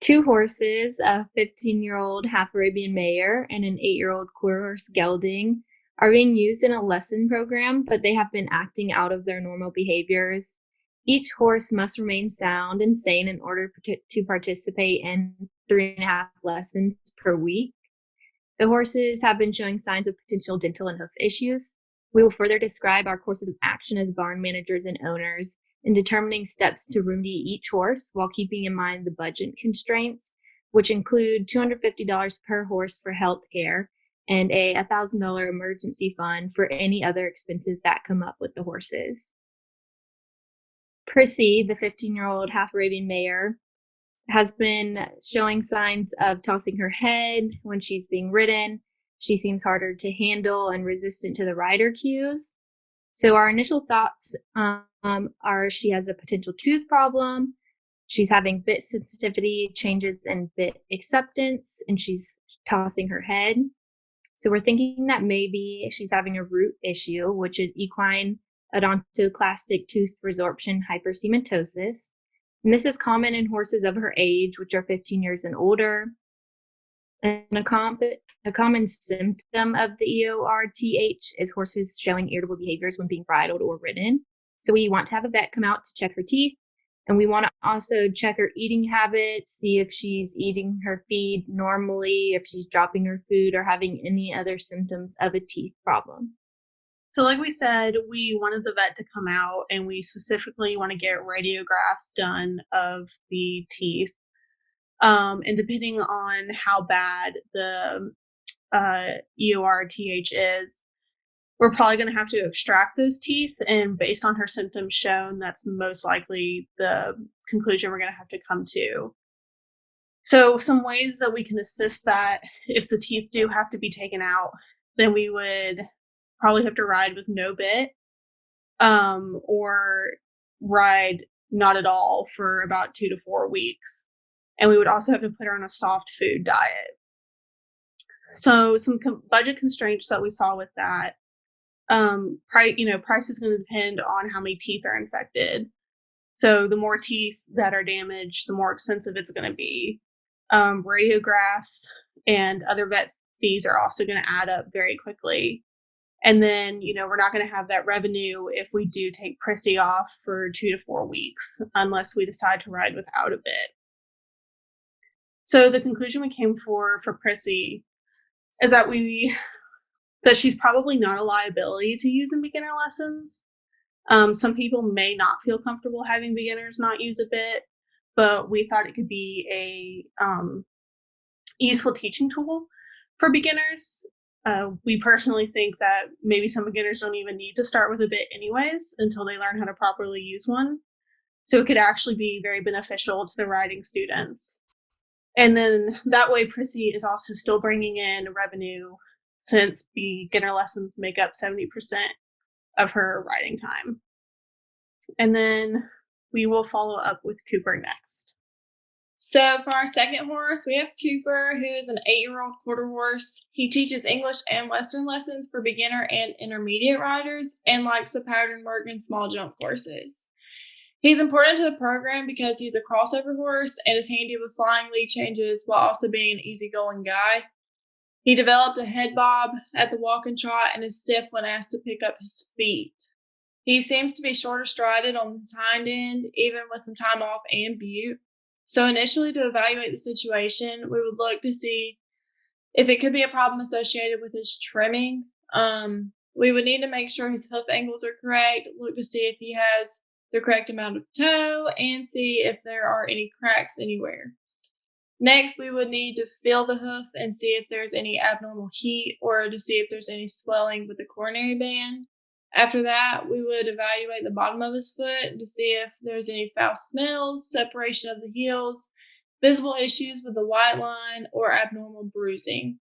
Two horses, a 15-year-old half Arabian mare and an 8-year-old quarter horse gelding, are being used in a lesson program, but they have been acting out of their normal behaviors. Each horse must remain sound and sane in order to participate in 3.5 lessons per week. The horses have been showing signs of potential dental and hoof issues. We will further describe our courses of action as barn managers and owners in determining steps to remedy each horse while keeping in mind the budget constraints, which include $250 per horse for health care and a $1,000 emergency fund for any other expenses that come up with the horses. Prissy, the 15-year-old half Arabian mare, has been showing signs of tossing her head when she's being ridden. She seems harder to handle and resistant to the rider cues. So our initial thoughts are she has a potential tooth problem. She's having bit sensitivity, changes in bit acceptance, and she's tossing her head. So we're thinking that maybe she's having a root issue, which is equine odontoclastic tooth resorption hypercementosis. And this is common in horses of her age, which are 15 years and older. And a common symptom of the EORTH is horses showing irritable behaviors when being bridled or ridden. So we want to have a vet come out to check her teeth. And we want to also check her eating habits, see if she's eating her feed normally, if she's dropping her food or having any other symptoms of a teeth problem. So like we said, we wanted the vet to come out, and we specifically want to get radiographs done of the teeth. And depending on how bad the EORTH is, we're probably going to have to extract those teeth. And based on her symptoms shown, that's most likely the conclusion we're going to have to come to. So some ways that we can assist that, if the teeth do have to be taken out, then we would probably have to ride with no bit, or ride not at all for about 2 to 4 weeks. And we would also have to put her on a soft food diet. So some budget constraints that we saw with that, price is going to depend on how many teeth are infected. So the more teeth that are damaged, the more expensive it's going to be. Radiographs and other vet fees are also going to add up very quickly. And then, we're not going to have that revenue if we do take Prissy off for 2 to 4 weeks, unless we decide to ride without a bit. So the conclusion we came for Prissy is that she's probably not a liability to use in beginner lessons. Some people may not feel comfortable having beginners not use a bit, but we thought it could be a useful teaching tool for beginners. We personally think that maybe some beginners don't even need to start with a bit anyways until they learn how to properly use one. So it could actually be very beneficial to the riding students. And then that way Prissy is also still bringing in revenue, since beginner lessons make up 70% of her riding time. And then we will follow up with Cooper next. So for our second horse, we have Cooper, who is an 8-year-old quarter horse. He teaches English and Western lessons for beginner and intermediate riders and likes the pattern work and small jump courses. He's important to the program because he's a crossover horse and is handy with flying lead changes while also being an easygoing guy. He developed a head bob at the walk and trot and is stiff when asked to pick up his feet. He seems to be shorter strided on his hind end, even with some time off and butte. So initially, to evaluate the situation, we would look to see if it could be a problem associated with his trimming. We would need to make sure his hoof angles are correct, look to see if he has the correct amount of toe, and see if there are any cracks anywhere. Next, we would need to feel the hoof and see if there's any abnormal heat or to see if there's any swelling with the coronary band. After that, we would evaluate the bottom of his foot to see if there's any foul smells, separation of the heels, visible issues with the white line, or abnormal bruising.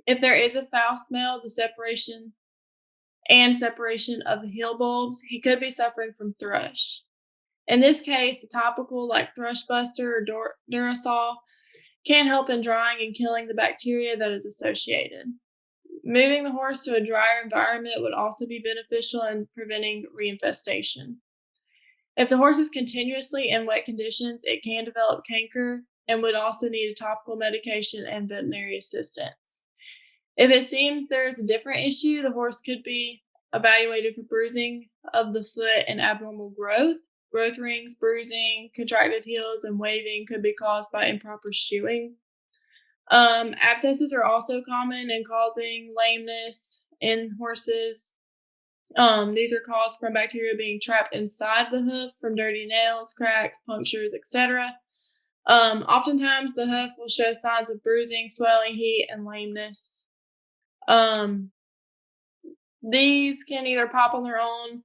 If there is a foul smell, the separation of the heel bulbs, he could be suffering from thrush. In this case, the topical like Thrush Buster or Durasol can help in drying and killing the bacteria that is associated. Moving the horse to a drier environment would also be beneficial in preventing reinfestation. If the horse is continuously in wet conditions, it can develop canker and would also need a topical medication and veterinary assistance. If it seems there's a different issue, the horse could be evaluated for bruising of the foot and abnormal growth. Growth rings, bruising, contracted heels, and waving could be caused by improper shoeing. Abscesses are also common in causing lameness in horses. These are caused from bacteria being trapped inside the hoof from dirty nails, cracks, punctures, etc. Oftentimes, the hoof will show signs of bruising, swelling, heat, and lameness. These can either pop on their own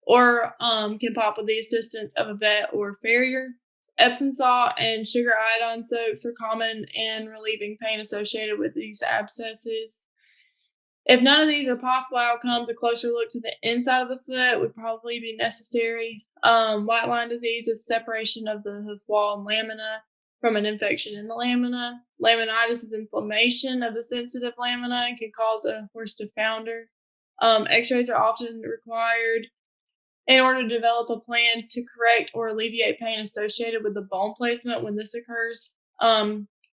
or can pop with the assistance of a vet or farrier. Epsom salt and sugar iodine soaks are common in relieving pain associated with these abscesses. If none of these are possible outcomes, a closer look to the inside of the foot would probably be necessary. White line disease is separation of the hoof wall and lamina from an infection in the lamina. Laminitis is inflammation of the sensitive lamina and can cause a horse to founder. X-rays are often required in order to develop a plan to correct or alleviate pain associated with the bone placement when this occurs.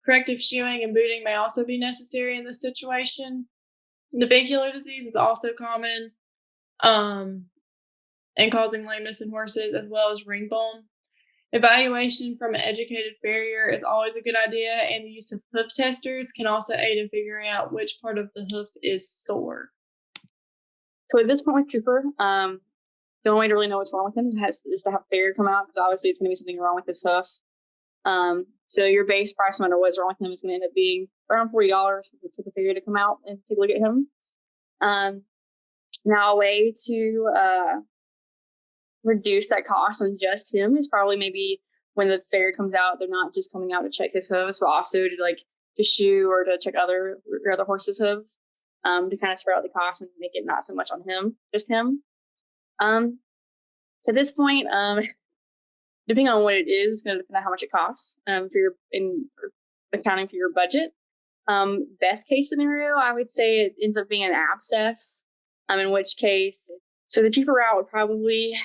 Corrective shoeing and booting may also be necessary in this situation. Navicular disease is also common and causing lameness in horses, as well as ring bone. Evaluation from an educated farrier is always a good idea, and the use of hoof testers can also aid in figuring out which part of the hoof is sore. So at this point with Cooper, the only way to really know what's wrong with him is to have a farrier come out, because obviously it's going to be something wrong with his hoof. So your base price, no matter what's wrong with him, is going to end up being around $40 for the farrier to come out and take a look at him. Now a way to reduce that cost on just him is probably maybe when the farrier comes out, they're not just coming out to check his hooves, but also to shoe or to check your other horse's hooves, to kind of spread out the cost and make it not so much on him, just him. So at this point, depending on what it is, it's going to depend on how much it costs accounting for your budget. Best case scenario, I would say it ends up being an abscess, in which case, so the cheaper route would probably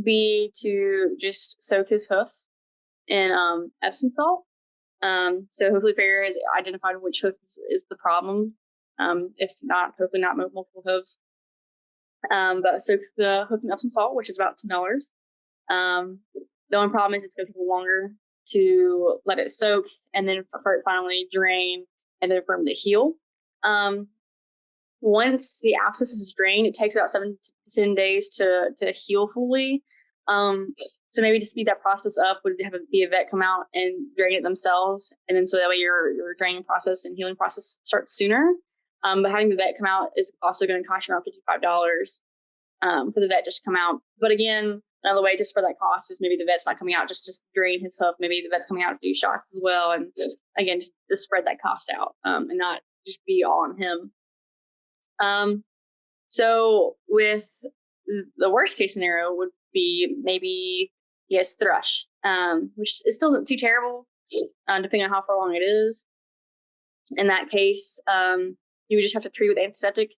be to just soak his hoof in Epsom salt. So hopefully farrier has identified which hoof is the problem. If not, hopefully not multiple hooves. But soak the hoof in Epsom salt, which is about $10. The only problem is it's going to take longer to let it soak and then for it finally drain and then for him to heal. Once the abscess is drained, it takes about 7 to 10 days to heal fully. So maybe to speed that process up would have be a vet come out and drain it themselves, and then so that way your draining process and healing process starts sooner. But having the vet come out is also going to cost you around $55 for the vet just to come out. But again, another way to spread that cost is maybe the vet's not coming out just to drain his hoof. Maybe the vet's coming out to do shots as well, and again to spread that cost out and not just be all on him. So with the worst case scenario would be maybe he has thrush, which it still isn't too terrible, depending on how far along it is. In that case, you would just have to treat with antiseptic,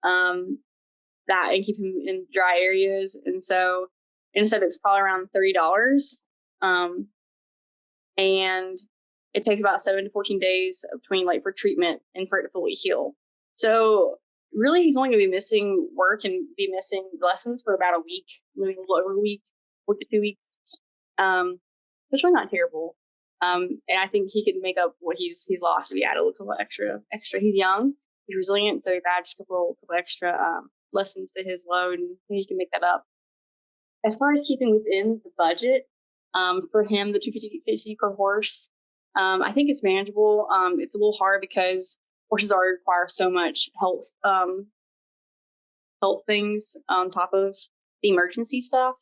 that and keep him in dry areas. And so antiseptic's probably around $30. And it takes about 7 to 14 days between for treatment and for it to fully heal. So really, he's only going to be missing work and be missing lessons for about a week, maybe a little over a week to 2 weeks. It's really not terrible. And I think he could make up what he's lost if he added a little extra. He's young, he's resilient, so if I add just a couple extra lessons to his load, and he can make that up. As far as keeping within the budget, for him, the $250 per horse, I think it's manageable. It's a little hard because horses already require so much health things on top of the emergency stuff.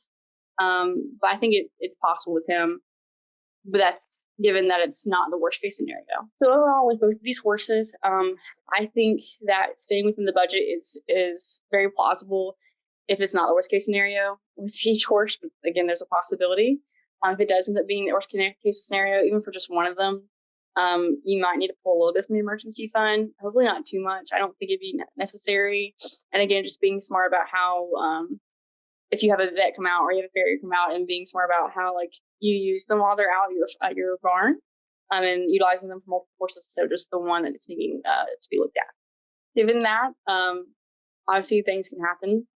But I think it's possible with him. But that's given that it's not the worst case scenario. So overall, with both of these horses, I think that staying within the budget is very plausible if it's not the worst case scenario with each horse. But again, there's a possibility. If it does end up being the worst case scenario, even for just one of them, you might need to pull a little bit from the emergency fund. Hopefully not too much. I don't think it'd be necessary. And again, just being smart about how, if you have a vet come out or you have a farrier come out, and being smart about how you use them while they're out at your barn. and utilizing them for multiple courses. So just the one that's needing to be looked at. Given that, obviously things can happen.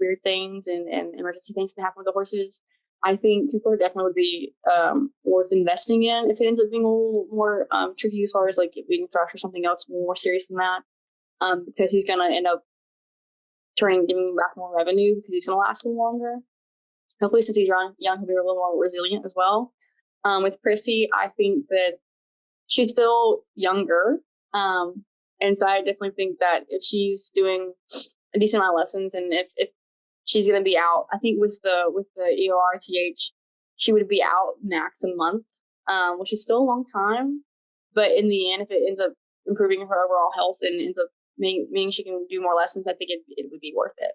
Weird things and emergency things can happen with the horses. I think Cooper definitely would be worth investing in if it ends up being a little more tricky as far as like it being thrush or something else more serious than that, because he's going to end up giving back more revenue because he's going to last a little longer. Hopefully, since he's young, he'll be a little more resilient as well. With Prissy, I think that she's still younger, and so I definitely think that if she's doing a decent amount of lessons, and if she's going to be out, I think with the EORTH, she would be out max a month, which is still a long time. But in the end, if it ends up improving her overall health and ends up meaning she can do more lessons, I think it would be worth it.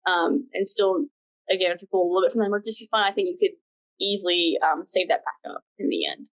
And still, again, if you pull a little bit from the emergency fund, I think you could easily save that back up in the end.